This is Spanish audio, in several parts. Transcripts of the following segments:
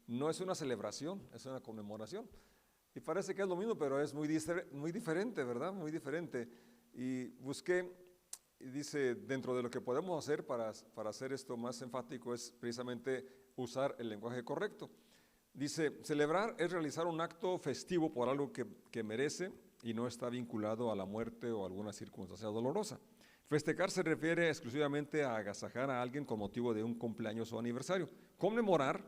no es una celebración, es una conmemoración. Y parece que es lo mismo, pero es muy diferente, ¿verdad? Muy diferente. Y busqué, y dice, dentro de lo que podemos hacer para hacer esto más enfático es precisamente usar el lenguaje correcto. Dice, celebrar es realizar un acto festivo por algo que merece y no está vinculado a la muerte o alguna circunstancia dolorosa. Festejar se refiere exclusivamente a agasajar a alguien con motivo de un cumpleaños o aniversario. Conmemorar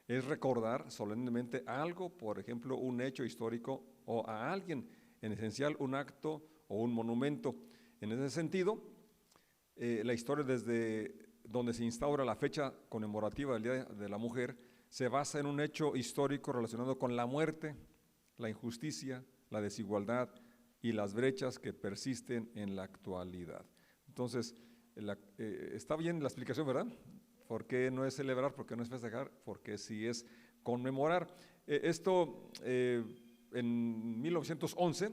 es recordar solemnemente algo, por ejemplo, un hecho histórico o a alguien, en esencial un acto o un monumento. En ese sentido, la historia desde donde se instaura la fecha conmemorativa del Día de la Mujer se basa en un hecho histórico relacionado con la muerte, la injusticia, la desigualdad y las brechas que persisten en la actualidad. Entonces, está bien la explicación, ¿verdad? ¿Por qué no es celebrar? ¿Por qué no es festejar? Porque sí es conmemorar. En 1911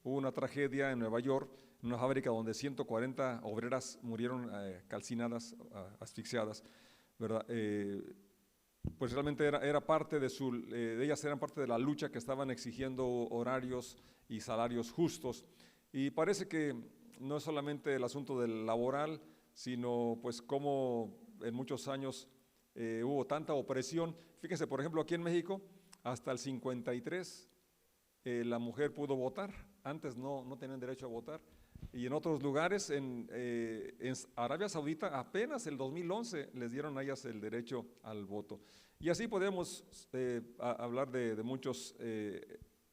hubo una tragedia en Nueva York, en una fábrica donde 140 obreras murieron calcinadas, asfixiadas, ¿verdad? Pues realmente era parte de ellas eran parte de la lucha que estaban exigiendo horarios y salarios justos. Y parece que no es solamente el asunto del laboral, sino pues como en muchos años hubo tanta opresión. Fíjense, por ejemplo, aquí en México, hasta el 53 la mujer pudo votar, antes no tenían derecho a votar. Y en otros lugares, en Arabia Saudita, apenas el 2011 les dieron a ellas el derecho al voto. Y así podemos hablar de muchos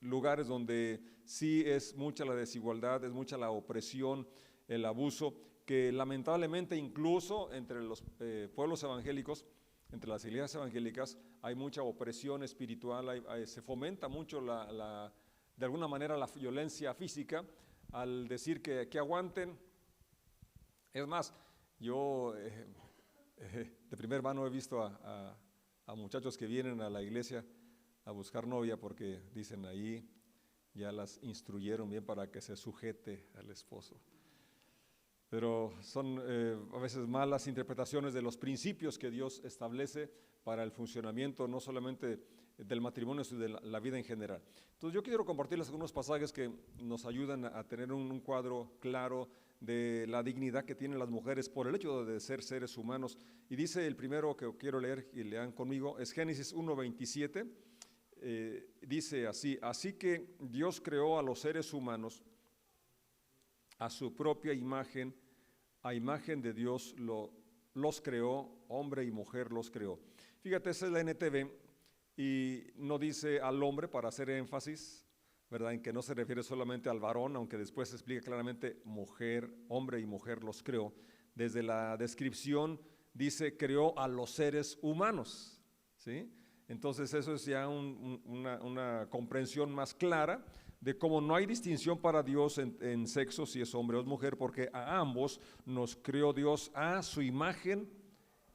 lugares donde sí es mucha la desigualdad, es mucha la opresión, el abuso, que lamentablemente incluso entre los pueblos evangélicos, entre las iglesias evangélicas, hay mucha opresión espiritual, se fomenta mucho de alguna manera la violencia física, al decir que aguanten. Es más, yo de primer mano he visto a muchachos que vienen a la iglesia a buscar novia porque dicen ahí ya las instruyeron bien para que se sujete al esposo. Pero son a veces malas interpretaciones de los principios que Dios establece para el funcionamiento no solamente del matrimonio, sino de la vida en general. Entonces yo quiero compartirles algunos pasajes que nos ayudan a tener un cuadro claro de la dignidad que tienen las mujeres por el hecho de ser seres humanos. Y dice el primero que quiero leer y lean conmigo, es Génesis 1:27, dice así: así que Dios creó a los seres humanos a su propia imagen, a imagen de Dios los creó, hombre y mujer los creó. Fíjate, esa es la NTV y no dice al hombre para hacer énfasis, ¿verdad? En que no se refiere solamente al varón, aunque después se explica claramente mujer, hombre y mujer los creó. Desde la descripción dice creó a los seres humanos, ¿sí? Entonces eso es ya una comprensión más clara de cómo no hay distinción para Dios en sexo, si es hombre o es mujer, porque a ambos nos creó Dios a su imagen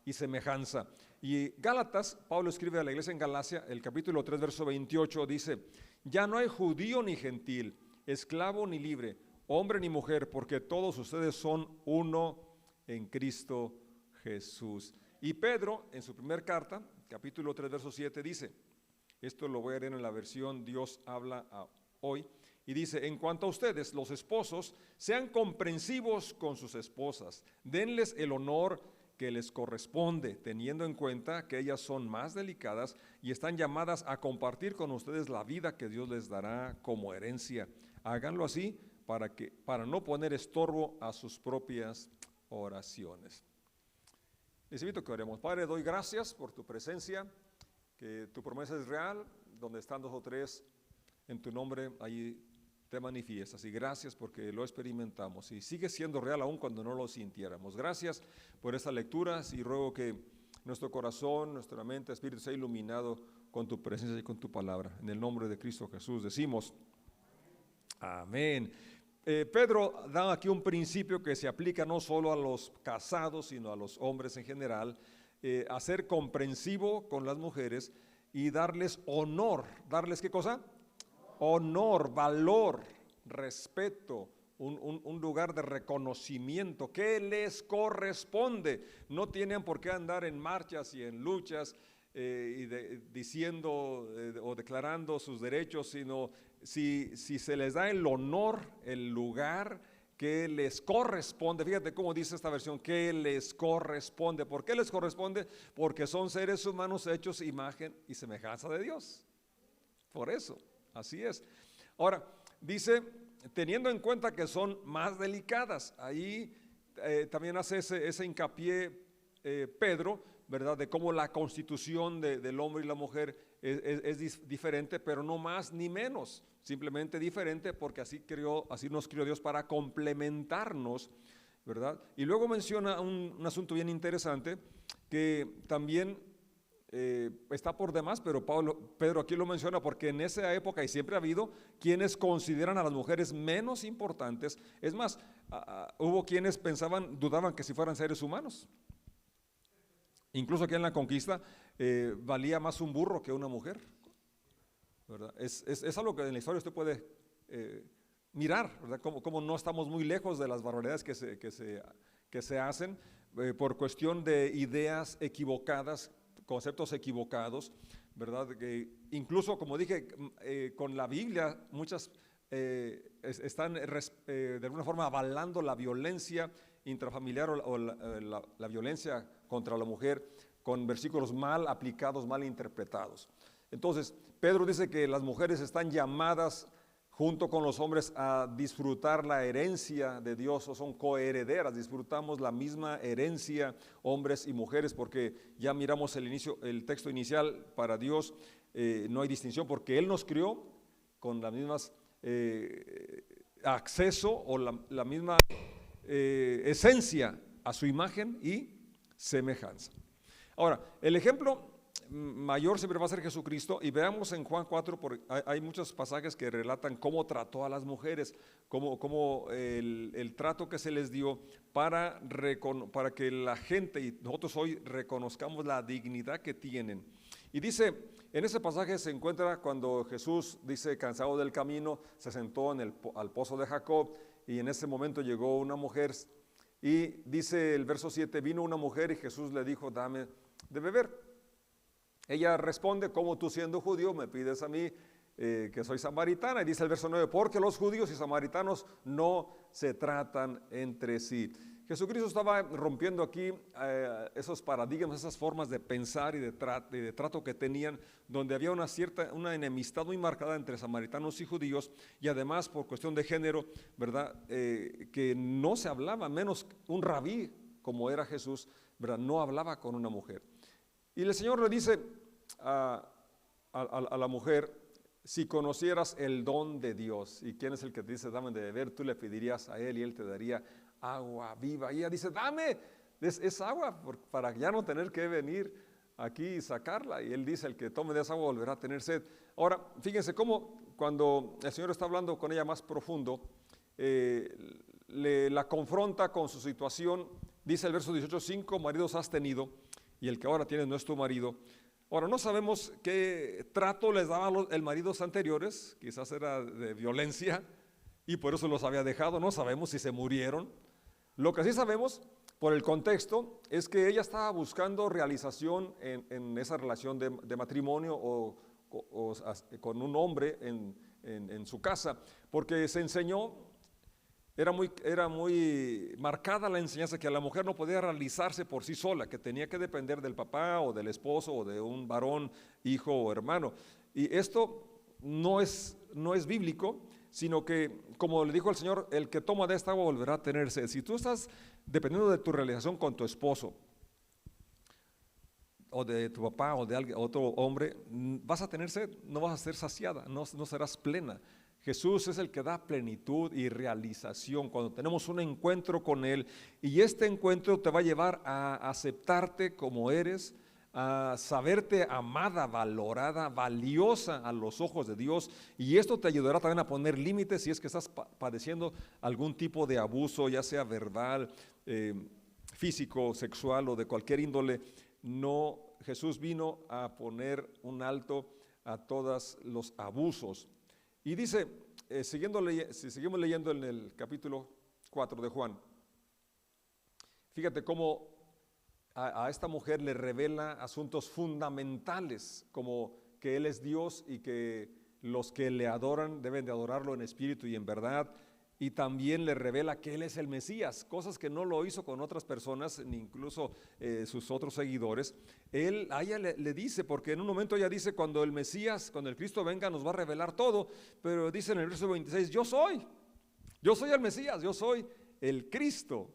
y semejanza. Y Gálatas, Pablo escribe a la iglesia en Galacia, el capítulo 3, verso 28, dice: ya no hay judío ni gentil, esclavo ni libre, hombre ni mujer, porque todos ustedes son uno en Cristo Jesús. Y Pedro, en su primer carta, capítulo 3, verso 7, dice, esto lo voy a leer en la versión Dios habla hoy, y dice: en cuanto a ustedes, los esposos, sean comprensivos con sus esposas, denles el honor que les corresponde, teniendo en cuenta que ellas son más delicadas y están llamadas a compartir con ustedes la vida que Dios les dará como herencia. Háganlo así para no poner estorbo a sus propias oraciones. Les invito a que oremos. Padre, doy gracias por tu presencia, que tu promesa es real, donde están dos o tres en tu nombre, ahí te manifiestas, y gracias porque lo experimentamos y sigue siendo real aún cuando no lo sintiéramos. Gracias por esta lectura y ruego que nuestro corazón, nuestra mente, espíritu sea iluminado con tu presencia y con tu palabra. En el nombre de Cristo Jesús decimos amén. Pedro da aquí un principio que se aplica no solo a los casados, sino a los hombres en general, a ser comprensivo con las mujeres y darles honor. ¿Darles qué cosa? Honor, valor, respeto, un lugar de reconocimiento que les corresponde. No tienen por qué andar en marchas y en luchas diciendo o declarando sus derechos, sino si se les da el honor, el lugar que les corresponde. Fíjate cómo dice esta versión, que les corresponde. ¿Por qué les corresponde? Porque son seres humanos hechos imagen y semejanza de Dios. Por eso, así es. Ahora, dice, teniendo en cuenta que son más delicadas, ahí también hace ese hincapié Pedro, ¿verdad? De cómo la constitución del hombre y la mujer es diferente, pero no más ni menos, simplemente diferente, porque así nos crió Dios para complementarnos, ¿verdad? Y luego menciona un asunto bien interesante que también está por demás, pero Pedro aquí lo menciona porque en esa época, y siempre ha habido, quienes consideran a las mujeres menos importantes. Es más, hubo quienes dudaban que si fueran seres humanos. Incluso aquí en la conquista valía más un burro que una mujer, ¿verdad? Es algo que en la historia usted puede mirar, ¿verdad? Como no estamos muy lejos de las barbaridades que se hacen por cuestión de ideas equivocadas, conceptos equivocados, ¿verdad? Que incluso, como dije, con la Biblia muchas están de alguna forma avalando la violencia intrafamiliar o la violencia contra la mujer con versículos mal aplicados, mal interpretados. Entonces, Pedro dice que las mujeres están llamadas junto con los hombres a disfrutar la herencia de Dios, o son coherederas, disfrutamos la misma herencia, hombres y mujeres, porque ya miramos el texto inicial. Para Dios no hay distinción, porque Él nos crió con las mismas acceso o la misma esencia a su imagen y semejanza. Ahora, el ejemplo mayor siempre va a ser Jesucristo, y veamos en Juan 4, hay muchos pasajes que relatan cómo trató a las mujeres, cómo el trato que se les dio para que la gente y nosotros hoy reconozcamos la dignidad que tienen. Y dice, en ese pasaje se encuentra cuando Jesús, dice, cansado del camino, se sentó al pozo de Jacob, y en ese momento llegó una mujer, y dice el verso 7, vino una mujer y Jesús le dijo, dame de beber. Ella responde, ¿cómo tú siendo judío me pides a mí que soy samaritana? Y dice el verso 9, porque los judíos y samaritanos no se tratan entre sí. Jesucristo estaba rompiendo aquí esos paradigmas, esas formas de pensar y de trato que tenían, donde había una enemistad muy marcada entre samaritanos y judíos, y además por cuestión de género, ¿verdad? Que no se hablaba, menos un rabí como era Jesús, ¿verdad? No hablaba con una mujer. Y el Señor le dice a la mujer, si conocieras el don de Dios, ¿y quién es el que te dice dame de beber? Tú le pedirías a Él y Él te daría agua viva. Y ella dice, dame, es agua para ya no tener que venir aquí y sacarla. Y Él dice, el que tome de esa agua volverá a tener sed. Ahora, fíjense cómo cuando el Señor está hablando con ella más profundo, la confronta con su situación. Dice el verso 18, 5 maridos has tenido, y el que ahora tienes no es tu marido. Ahora, no sabemos qué trato les daban el maridos anteriores, quizás era de violencia y por eso los había dejado, no sabemos si se murieron. Lo que sí sabemos por el contexto es que ella estaba buscando realización en esa relación de matrimonio o con un hombre en su casa, porque se enseñó. Era muy marcada la enseñanza que la mujer no podía realizarse por sí sola, que tenía que depender del papá o del esposo o de un varón, hijo o hermano. Y esto no es bíblico, sino que, como le dijo el Señor, el que toma de esta agua volverá a tener sed. Si tú estás dependiendo de tu realización con tu esposo, o de tu papá o de otro hombre, vas a tener sed, no vas a ser saciada, no serás plena. Jesús es el que da plenitud y realización cuando tenemos un encuentro con Él, y este encuentro te va a llevar a aceptarte como eres, a saberte amada, valorada, valiosa a los ojos de Dios, y esto te ayudará también a poner límites si es que estás padeciendo algún tipo de abuso, ya sea verbal, físico, sexual o de cualquier índole. No, Jesús vino a poner un alto a todos los abusos. Y dice, si seguimos leyendo en el capítulo 4 de Juan, fíjate cómo a esta mujer le revela asuntos fundamentales, como que Él es Dios y que los que le adoran deben de adorarlo en espíritu y en verdad. Y también le revela que Él es el Mesías, cosas que no lo hizo con otras personas, ni incluso sus otros seguidores. A ella le dice, porque en un momento ella dice, cuando el Mesías, cuando el Cristo venga, nos va a revelar todo, pero dice en el verso 26, yo soy el Mesías, yo soy el Cristo.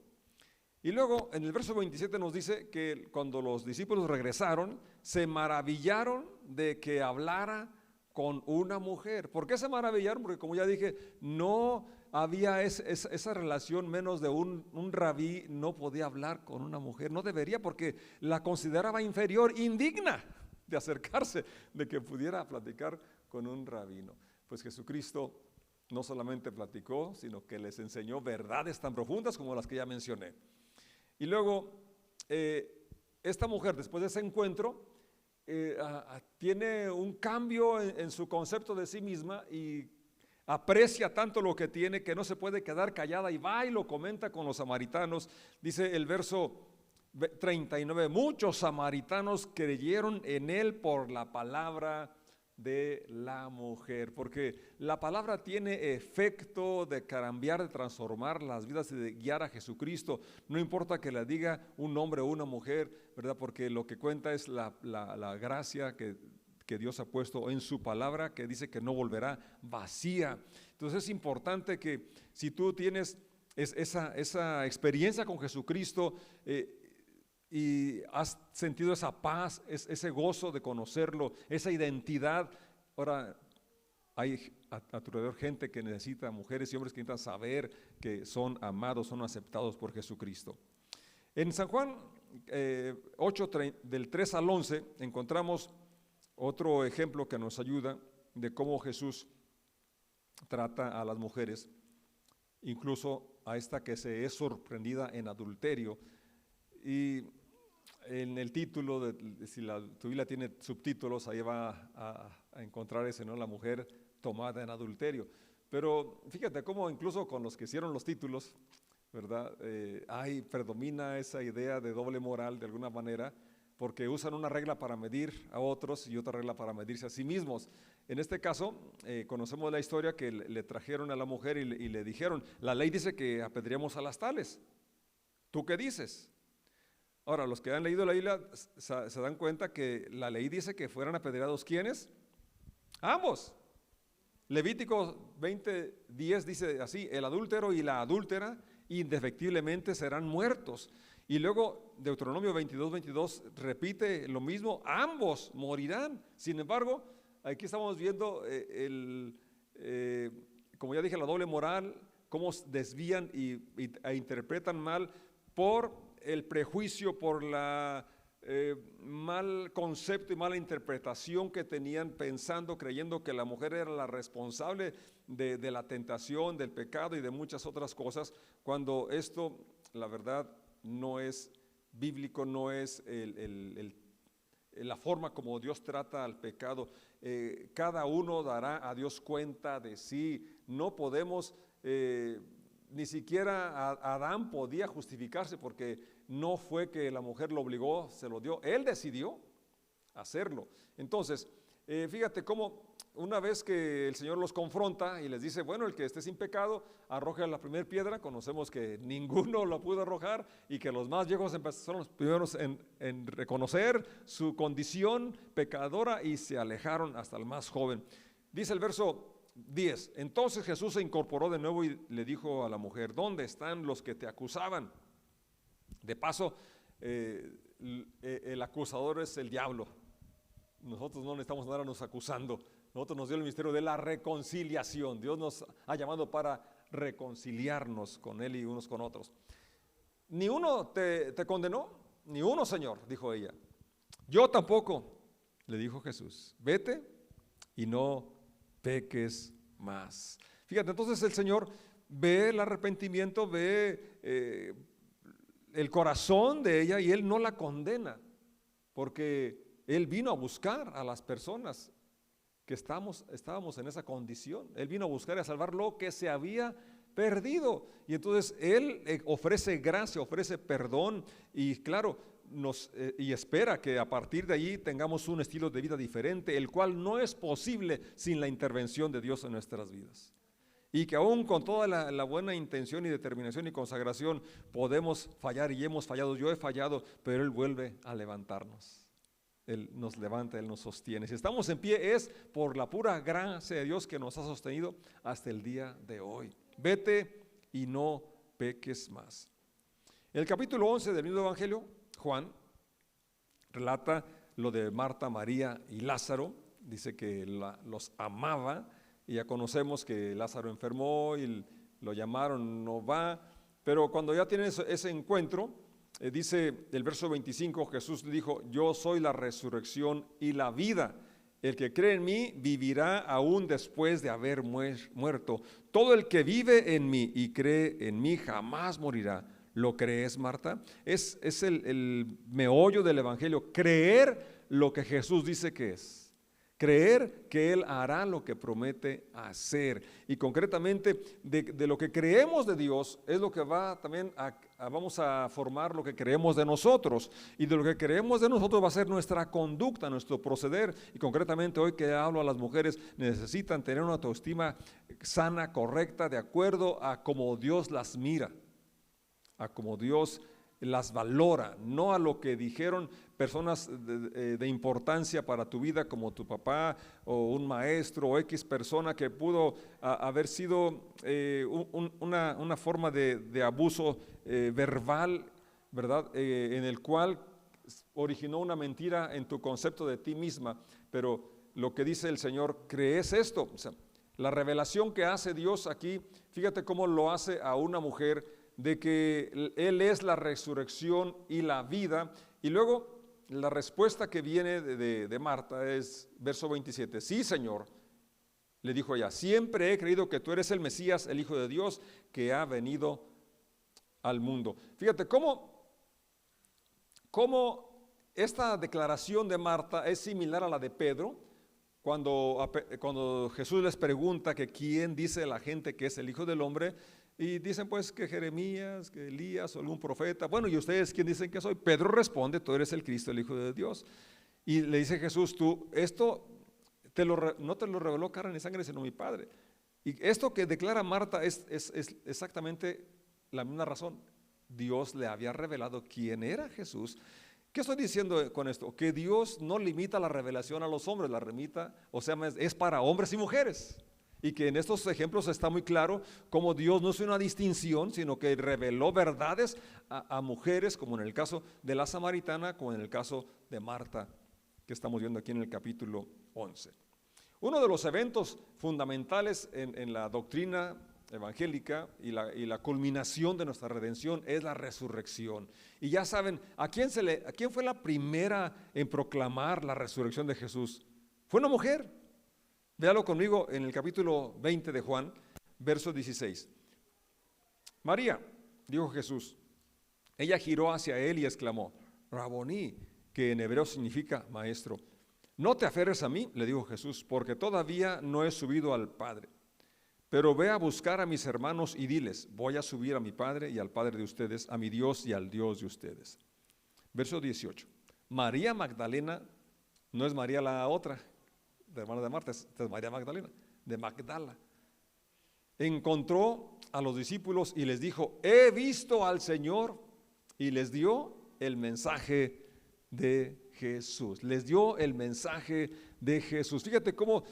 Y luego en el verso 27 nos dice que cuando los discípulos regresaron, se maravillaron de que hablara con una mujer. ¿Por qué se maravillaron? Porque, como ya dije, no había esa relación, menos de un rabí no podía hablar con una mujer, no debería, porque la consideraba inferior, indigna de acercarse, de que pudiera platicar con un rabino. Pues Jesucristo no solamente platicó, sino que les enseñó verdades tan profundas como las que ya mencioné. Y luego, esta mujer, después de ese encuentro, tiene un cambio en su concepto de sí misma y aprecia tanto lo que tiene que no se puede quedar callada, y va y lo comenta con los samaritanos. Dice el verso 39, muchos samaritanos creyeron en él por la palabra de la mujer, porque la palabra tiene efecto de cambiar, de transformar las vidas y de guiar a Jesucristo. No importa que la diga un hombre o una mujer, ¿verdad? Porque lo que cuenta es la gracia que Dios ha puesto en su palabra, que dice que no volverá vacía. Entonces es importante que si tú tienes esa experiencia con Jesucristo, y has sentido esa paz, ese gozo de conocerlo, esa identidad. Ahora hay a tu alrededor gente que necesita, mujeres y hombres que necesitan saber que son amados, son aceptados por Jesucristo. En San Juan 8, del 3 al 11, encontramos otro ejemplo que nos ayuda de cómo Jesús trata a las mujeres, incluso a esta que se es sorprendida en adulterio. Y en el título, si tu Biblia tiene subtítulos, ahí va a encontrar ese, ¿no? La mujer tomada en adulterio. Pero fíjate cómo incluso con los que hicieron los títulos, ¿verdad? Predomina esa idea de doble moral de alguna manera, porque usan una regla para medir a otros y otra regla para medirse a sí mismos. En este caso, conocemos la historia que le trajeron a la mujer y le dijeron, la ley dice que apedreamos a las tales. ¿Tú qué dices? Ahora, los que han leído la Biblia se dan cuenta que la ley dice que fueran apedreados, ¿quiénes? Ambos. Levítico 20:10 dice así, el adúltero y la adúltera indefectiblemente serán muertos. Y luego Deuteronomio 22:22 repite lo mismo, ambos morirán. Sin embargo, aquí estamos viendo como ya dije, la doble moral, cómo desvían e interpretan mal por el prejuicio, por la mal concepto y mala interpretación que tenían, pensando, creyendo que la mujer era la responsable de la tentación, del pecado y de muchas otras cosas, cuando esto, la verdad, no es bíblico, no es la forma como Dios trata al pecado. Cada uno dará a Dios cuenta de sí. No podemos, ni siquiera Adán podía justificarse, porque no fue que la mujer lo obligó, se lo dio, él decidió hacerlo. Entonces, fíjate cómo una vez que el Señor los confronta y les dice, bueno, el que esté sin pecado, arroja la primera piedra. Conocemos que ninguno lo pudo arrojar y que los más viejos son los primeros en reconocer su condición pecadora y se alejaron hasta el más joven. Dice el verso 10, entonces Jesús se incorporó de nuevo y le dijo a la mujer, ¿dónde están los que te acusaban? De paso, el acusador es el diablo. Nosotros no necesitamos andarnos acusando. Nosotros nos dio el ministerio de la reconciliación. Dios nos ha llamado para reconciliarnos con Él y unos con otros. Ni uno te condenó, ni uno, Señor, dijo ella. Yo tampoco, le dijo Jesús. Vete y no peques más. Fíjate, entonces el Señor ve el arrepentimiento, ve el corazón de ella, y Él no la condena, porque Él vino a buscar a las personas que estábamos en esa condición. Él vino a buscar y a salvar lo que se había perdido. Y entonces Él ofrece gracia, ofrece perdón. Y claro, y espera que a partir de allí tengamos un estilo de vida diferente, el cual no es posible sin la intervención de Dios en nuestras vidas. Y que aún con toda la buena intención y determinación y consagración podemos fallar y hemos fallado. Yo he fallado, pero Él vuelve a levantarnos. Él nos levanta, Él nos sostiene. Si estamos en pie es por la pura gracia de Dios que nos ha sostenido hasta el día de hoy. Vete y no peques más. En el capítulo 11 del mismo Evangelio, Juan relata lo de Marta, María y Lázaro. Dice que los amaba. Y ya conocemos que Lázaro enfermó y lo llamaron, no va. Pero cuando ya tienen ese encuentro, dice el verso 25, Jesús le dijo: yo soy la resurrección y la vida. El que cree en mí vivirá aún después de haber muerto. Todo el que vive en mí y cree en mí jamás morirá. ¿Lo crees, Marta? Es el meollo del Evangelio, creer lo que Jesús dice que es. Creer que Él hará lo que promete hacer. Y concretamente de lo que creemos de Dios es lo que va también vamos a formar lo que creemos de nosotros. Y de lo que creemos de nosotros va a ser nuestra conducta, nuestro proceder. Y concretamente hoy que hablo a las mujeres, necesitan tener una autoestima sana, correcta, de acuerdo a cómo Dios las mira, a cómo Dios las valora, no a lo que dijeron personas de importancia para tu vida como tu papá o un maestro o X persona que pudo haber sido una forma de abuso verbal, ¿verdad? En el cual originó una mentira en tu concepto de ti misma. Pero lo que dice el Señor, ¿crees esto? O sea, la revelación que hace Dios aquí, fíjate cómo lo hace a una mujer, de que Él es la resurrección y la vida. Y luego la respuesta que viene de Marta es verso 27. Sí, Señor, le dijo ella, siempre he creído que tú eres el Mesías, el Hijo de Dios, que ha venido al mundo. Fíjate cómo esta declaración de Marta es similar a la de Pedro, cuando Jesús les pregunta que quién dice la gente que es el Hijo del Hombre. Y dicen pues que Jeremías, que Elías o algún profeta. Bueno, ¿y ustedes quién dicen que soy? Pedro responde, tú eres el Cristo, el Hijo de Dios. Y le dice Jesús, esto no te lo reveló carne ni sangre, sino mi Padre. Y esto que declara Marta es exactamente la misma razón. Dios le había revelado quién era Jesús. ¿Qué estoy diciendo con esto? Que Dios no limita la revelación a los hombres, la remita, o sea, es para hombres y mujeres. Y que en estos ejemplos está muy claro cómo Dios no es una distinción, sino que reveló verdades a mujeres, como en el caso de la samaritana, como en el caso de Marta, que estamos viendo aquí en el capítulo 11. Uno de los eventos fundamentales en la doctrina evangélica y la culminación de nuestra redención es la resurrección. Y ya saben, ¿a quién fue la primera en proclamar la resurrección de Jesús? Fue una mujer. Véalo conmigo en el capítulo 20 de Juan, verso 16. María, dijo Jesús. Ella giró hacia él y exclamó, Raboní, que en hebreo significa maestro. No te aferres a mí, le dijo Jesús, porque todavía no he subido al Padre. Pero ve a buscar a mis hermanos y diles, voy a subir a mi Padre y al Padre de ustedes, a mi Dios y al Dios de ustedes. Verso 18. María Magdalena, no es María la otra, de hermana de Marta, es María Magdalena, de Magdala. Encontró a los discípulos y les dijo, he visto al Señor, y les dio el mensaje de Jesús. Les dio el mensaje de Jesús. Fíjate cómo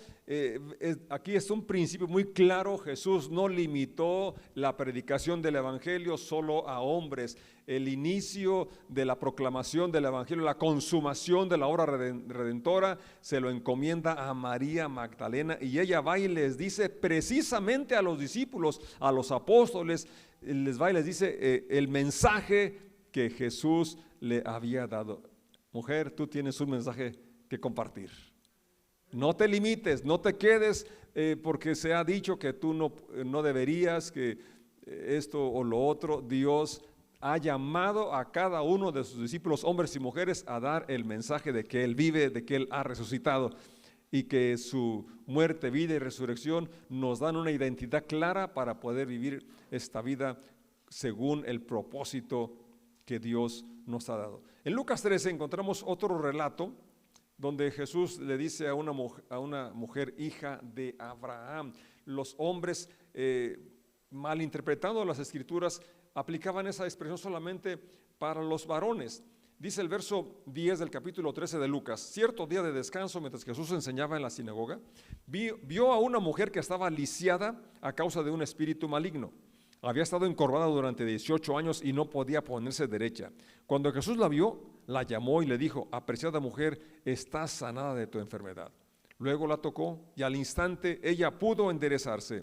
aquí es un principio muy claro. Jesús no limitó la predicación del evangelio solo a hombres. El inicio de la proclamación del evangelio, la consumación de la obra redentora, se lo encomienda a María Magdalena, y ella va y les dice precisamente a los discípulos, a los apóstoles, les va y les dice el mensaje que Jesús le había dado. Mujer, tú tienes un mensaje que compartir. No te limites, no te quedes porque se ha dicho que tú no deberías, que esto o lo otro. Dios ha llamado a cada uno de sus discípulos, hombres y mujeres, a dar el mensaje de que Él vive, de que Él ha resucitado, y que su muerte, vida y resurrección nos dan una identidad clara para poder vivir esta vida según el propósito que Dios nos ha dado. En Lucas 13 encontramos otro relato donde Jesús le dice a una mujer hija de Abraham. Los hombres, malinterpretando las escrituras, aplicaban esa expresión solamente para los varones. Dice el verso 10 del capítulo 13 de Lucas: cierto día de descanso, mientras Jesús enseñaba en la sinagoga, vio a una mujer que estaba lisiada a causa de un espíritu maligno. Había estado encorvada durante 18 años y no podía ponerse derecha. Cuando Jesús la vio, la llamó y le dijo: apreciada mujer, estás sanada de tu enfermedad. Luego la tocó y al instante ella pudo enderezarse.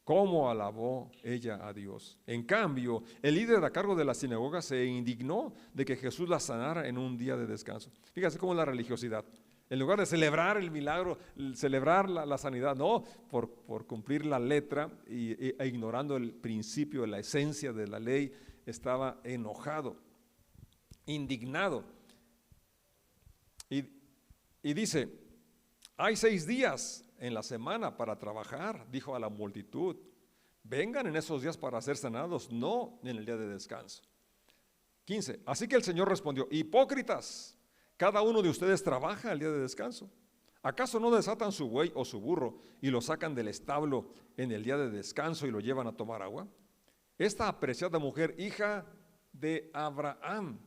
¿Cómo alabó ella a Dios? En cambio, el líder a cargo de la sinagoga se indignó de que Jesús la sanara en un día de descanso. Fíjate cómo es la religiosidad. En lugar de celebrar el milagro, celebrar la sanidad, no, por cumplir la letra e ignorando el principio, la esencia de la ley, estaba enojado, indignado. Y dice: hay 6 días en la semana para trabajar, dijo a la multitud. Vengan en esos días para ser sanados, no en el día de descanso. 15. Así que el Señor respondió: hipócritas, cada uno de ustedes trabaja el día de descanso. ¿Acaso no desatan su buey o su burro y lo sacan del establo en el día de descanso y lo llevan a tomar agua? Esta apreciada mujer, hija de Abraham,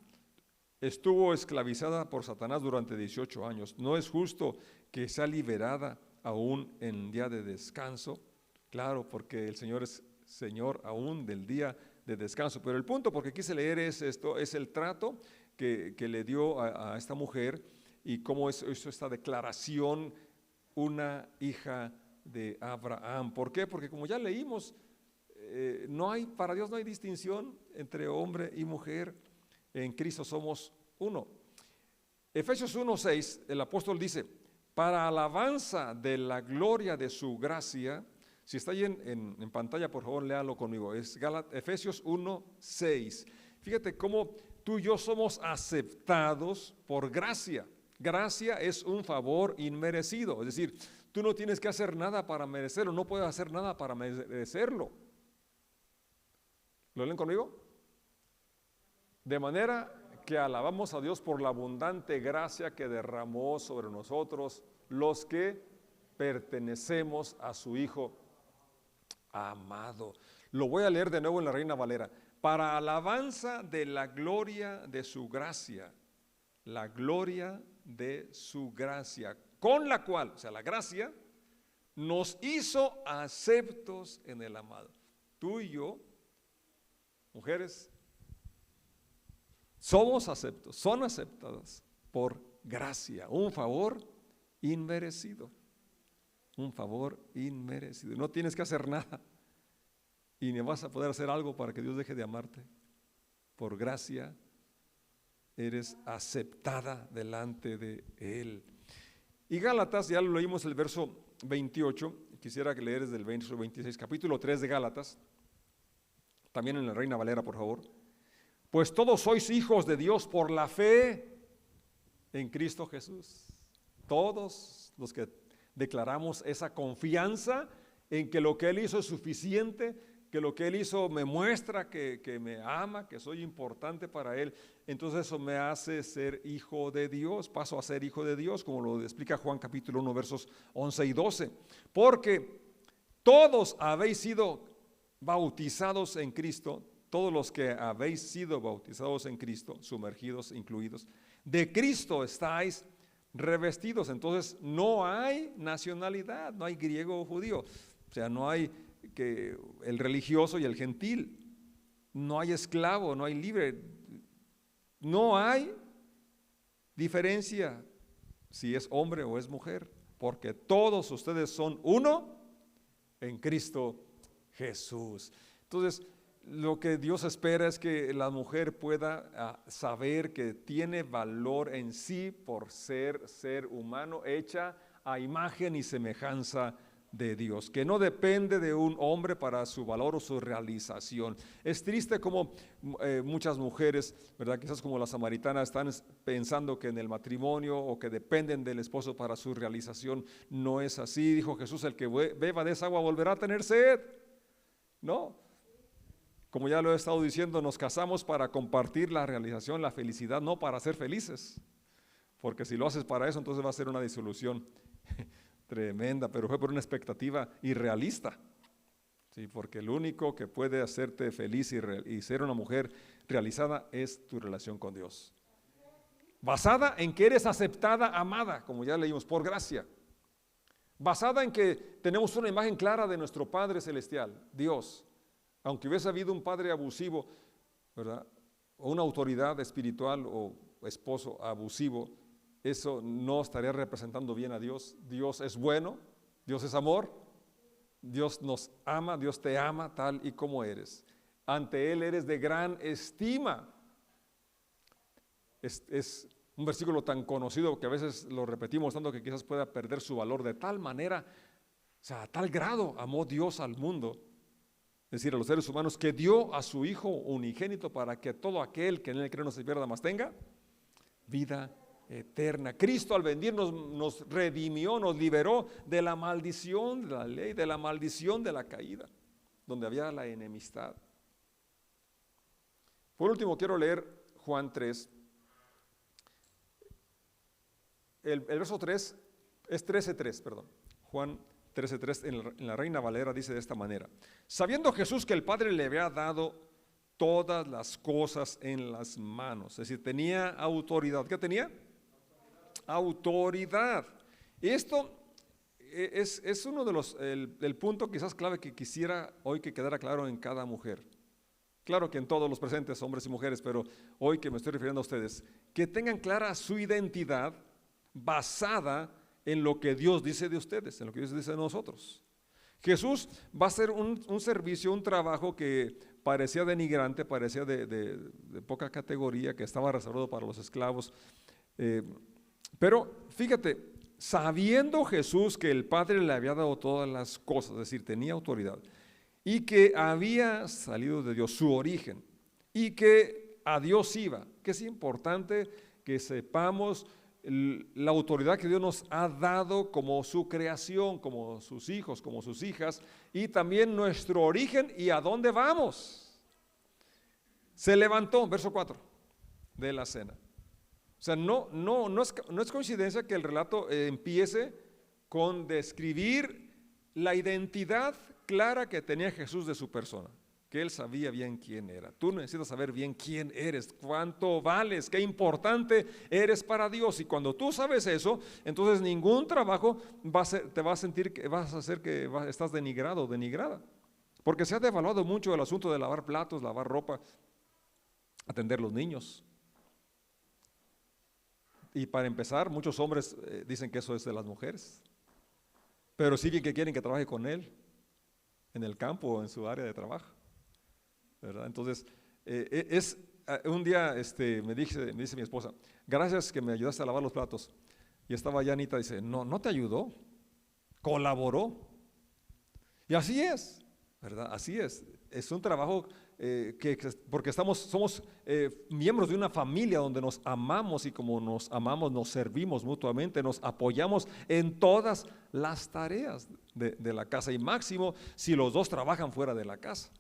estuvo esclavizada por Satanás durante 18 años. ¿No es justo que sea liberada aún en día de descanso? Claro, porque el Señor es Señor aún del día de descanso. Pero el punto, porque quise leer esto, es el trato que le dio a esta mujer y cómo hizo esta declaración, una hija de Abraham. ¿Por qué? Porque como ya leímos, para Dios no hay distinción entre hombre y mujer. En Cristo somos uno. Efesios 1:6, el apóstol dice: para alabanza de la gloria de su gracia. Si está ahí en pantalla, por favor, léalo conmigo. Es Efesios 1:6. Fíjate cómo tú y yo somos aceptados por gracia. Gracia es un favor inmerecido. Es decir, tú no tienes que hacer nada para merecerlo, no puedes hacer nada para merecerlo. ¿Lo leen conmigo? De manera que alabamos a Dios por la abundante gracia que derramó sobre nosotros los que pertenecemos a su Hijo amado. Lo voy a leer de nuevo en la Reina Valera. Para alabanza de la gloria de su gracia, la gloria de su gracia, con la cual, o sea, la gracia, nos hizo aceptos en el amado. Tú y yo, mujeres, somos aceptos, son aceptadas por gracia, un favor inmerecido. Un favor inmerecido. No tienes que hacer nada y ni vas a poder hacer algo para que Dios deje de amarte. Por gracia eres aceptada delante de Él. Y Gálatas, ya lo leímos el verso 28, quisiera que leer desde el verso 26, capítulo 3 de Gálatas, también en la Reina Valera, por favor. Pues todos sois hijos de Dios por la fe en Cristo Jesús. Todos los que declaramos esa confianza en que lo que Él hizo es suficiente, que lo que Él hizo me muestra que me ama, que soy importante para Él, entonces eso me hace ser hijo de Dios, paso a ser hijo de Dios, como lo explica Juan capítulo 1 versos 11 y 12, porque todos habéis sido bautizados en Cristo, todos los que habéis sido bautizados en Cristo, sumergidos, incluidos, de Cristo estáis revestidos. Entonces no hay nacionalidad, no hay griego o judío, o sea, no hay que el religioso y el gentil, no hay esclavo, no hay libre, no hay diferencia si es hombre o es mujer, porque todos ustedes son uno en Cristo Jesús. Entonces, lo que Dios espera es que la mujer pueda saber que tiene valor en sí por ser humano, hecha a imagen y semejanza de Dios, que no depende de un hombre para su valor o su realización. Es triste como muchas mujeres, ¿verdad? Quizás como la samaritana, están pensando que en el matrimonio o que dependen del esposo para su realización. No es así. Dijo Jesús: el que beba de esa agua volverá a tener sed. No. Como ya lo he estado diciendo, nos casamos para compartir la realización, la felicidad, no para ser felices. Porque si lo haces para eso, entonces va a ser una disolución tremenda, pero fue por una expectativa irrealista. Sí, porque el único que puede hacerte feliz y ser una mujer realizada es tu relación con Dios. Basada en que eres aceptada, amada, como ya leímos, por gracia. Basada en que tenemos una imagen clara de nuestro Padre Celestial, Dios. Aunque hubiese habido un padre abusivo, ¿verdad?, o una autoridad espiritual o esposo abusivo, eso no estaría representando bien a Dios. Dios es bueno, Dios es amor, Dios nos ama, Dios te ama tal y como eres. Ante Él eres de gran estima. Es un versículo tan conocido que a veces lo repetimos tanto que quizás pueda perder su valor. De tal manera, o sea, a tal grado amó Dios al mundo, es decir, a los seres humanos, que dio a su Hijo unigénito para que todo aquel que en Él cree no se pierda, mas tenga vida eterna. Cristo al venirnos nos redimió, nos liberó de la maldición de la ley, de la maldición de la caída, donde había la enemistad. Por último, quiero leer Juan 3. El verso 3 es 13:3, perdón. Juan 13:3 en la Reina Valera dice de esta manera: sabiendo Jesús que el Padre le había dado todas las cosas en las manos, es decir, tenía autoridad. ¿Qué tenía? Autoridad. Esto es uno de los, el punto quizás clave que quisiera hoy que quedara claro en cada mujer. Claro que en todos los presentes, hombres y mujeres, pero hoy que me estoy refiriendo a ustedes, que tengan clara su identidad basada en lo que Dios dice de ustedes, en lo que Dios dice de nosotros. Jesús va a hacer un servicio, un trabajo que parecía denigrante, parecía de poca categoría, que estaba reservado para los esclavos. Pero fíjate, sabiendo Jesús que el Padre le había dado todas las cosas, es decir, tenía autoridad, y que había salido de Dios, su origen, y que a Dios iba, que es importante que sepamos la autoridad que Dios nos ha dado como su creación, como sus hijos, como sus hijas, y también nuestro origen y a dónde vamos. Se levantó, verso 4 de la cena. O sea, no es coincidencia que el relato empiece con describir la identidad clara que tenía Jesús de su persona, que Él sabía bien quién era. Tú necesitas saber bien quién eres, cuánto vales, qué importante eres para Dios. Y cuando tú sabes eso, entonces ningún trabajo te va a sentir que vas a hacer que estás denigrado o denigrada. Porque se ha devaluado mucho el asunto de lavar platos, lavar ropa, atender los niños. Y para empezar, muchos hombres dicen que eso es de las mujeres, pero sí que quieren que trabaje con él en el campo o en su área de trabajo, ¿verdad? Entonces, un día me dice mi esposa: gracias que me ayudaste a lavar los platos. Y estaba allá Anita, dice: no te ayudó, colaboró. Y así es, ¿verdad? Así es un trabajo porque somos miembros de una familia donde nos amamos, y como nos amamos nos servimos mutuamente, nos apoyamos en todas las tareas de la casa, y máximo si los dos trabajan fuera de la casa.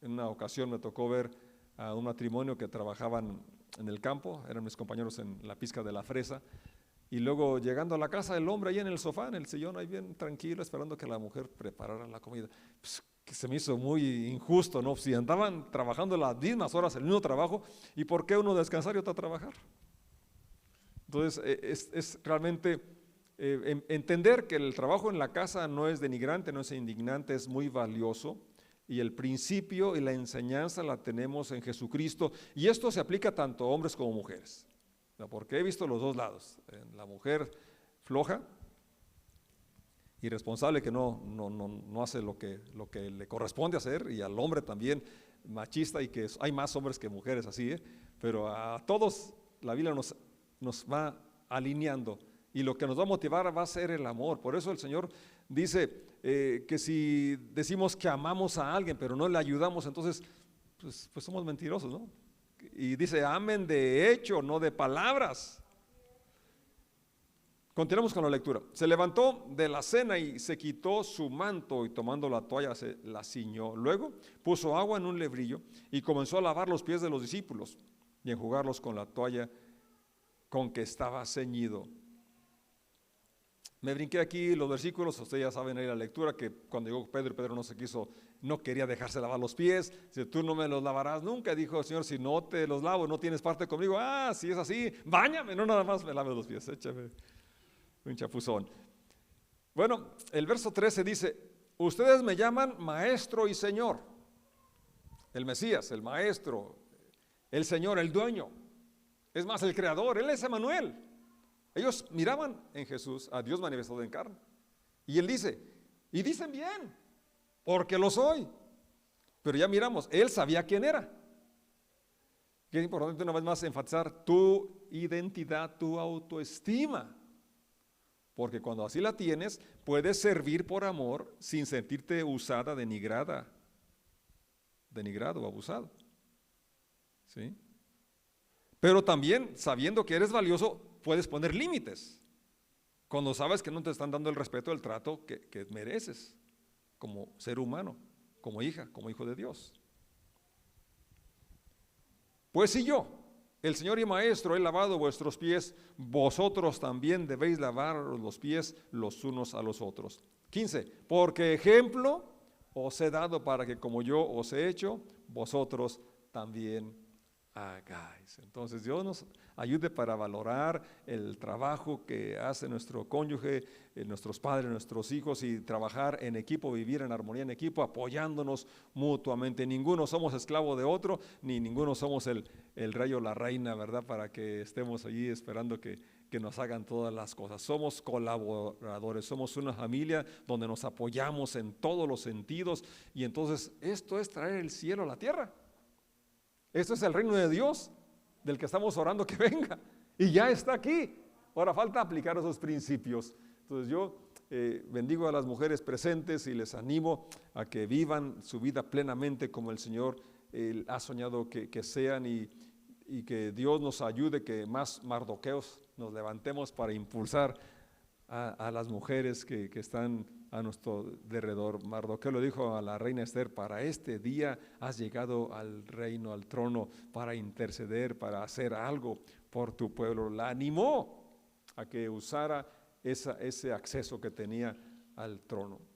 En una ocasión me tocó ver a un matrimonio que trabajaban en el campo, eran mis compañeros en la pizca de la fresa, y luego llegando a la casa, el hombre ahí en el sofá, en el sillón, ahí bien tranquilo, esperando que la mujer preparara la comida. Pues, que se me hizo muy injusto, ¿no? Si andaban trabajando las mismas horas, el mismo trabajo, ¿y por qué uno descansar y otro trabajar? Entonces, es realmente entender que el trabajo en la casa no es denigrante, no es indignante, es muy valioso. Y el principio y la enseñanza la tenemos en Jesucristo, y esto se aplica tanto a hombres como mujeres, porque he visto los dos lados: la mujer floja, irresponsable, que no hace lo que le corresponde hacer, y al hombre también machista, y que hay más hombres que mujeres así, pero a todos la Biblia nos va alineando, y lo que nos va a motivar va a ser el amor. Por eso el Señor dice que si decimos que amamos a alguien pero no le ayudamos, entonces pues somos mentirosos, ¿no? Y dice: amen de hecho, no de palabras. Continuamos con la lectura. Se levantó de la cena y se quitó su manto y tomando la toalla se la ciñó. Luego puso agua en un lebrillo y comenzó a lavar los pies de los discípulos y enjugarlos con la toalla con que estaba ceñido. Me brinqué aquí los versículos, ustedes ya saben ahí la lectura, que cuando llegó Pedro no quería dejarse lavar los pies. Si tú no me los lavarás nunca, dijo: Señor, si no te los lavo, no tienes parte conmigo. Si es así, báñame, no nada más me laves los pies, échame un chapuzón. Bueno, el verso 13 dice: ustedes me llaman maestro y señor. El Mesías, el maestro, el señor, el dueño, es más, el creador, él es Emmanuel. Ellos miraban en Jesús a Dios manifestado en carne. Y él dice, y dicen bien, porque lo soy. Pero ya miramos, él sabía quién era. Que es importante una vez más enfatizar tu identidad, tu autoestima. Porque cuando así la tienes, puedes servir por amor sin sentirte usada, denigrado o abusado. ¿Sí? Pero también, sabiendo que eres valioso, puedes poner límites. Cuando sabes que no te están dando el respeto, el trato que mereces como ser humano, como hija, como hijo de Dios. Pues si yo, el Señor y Maestro, he lavado vuestros pies, vosotros también debéis lavar los pies los unos a los otros. 15. Porque ejemplo os he dado para que como yo os he hecho, vosotros también hagáis. Entonces Dios nos ayude para valorar el trabajo que hace nuestro cónyuge, nuestros padres, nuestros hijos, y trabajar en equipo, vivir en armonía en equipo, apoyándonos mutuamente. Ninguno somos esclavo de otro, ni ninguno somos el rey o la reina, ¿verdad? Para que estemos allí esperando que nos hagan todas las cosas. Somos colaboradores, somos una familia donde nos apoyamos en todos los sentidos, y entonces esto es traer el cielo a la tierra. Esto es el reino de Dios del que estamos orando que venga, y ya está aquí. Ahora falta aplicar esos principios. Entonces yo bendigo a las mujeres presentes y les animo a que vivan su vida plenamente como el Señor ha soñado que sean, y que Dios nos ayude, que más Mardoqueos nos levantemos para impulsar a las mujeres que están a nuestro derredor. Mardoqueo le dijo a la reina Esther: para este día has llegado al reino, al trono, para interceder, para hacer algo por tu pueblo. La animó a que usara ese acceso que tenía al trono.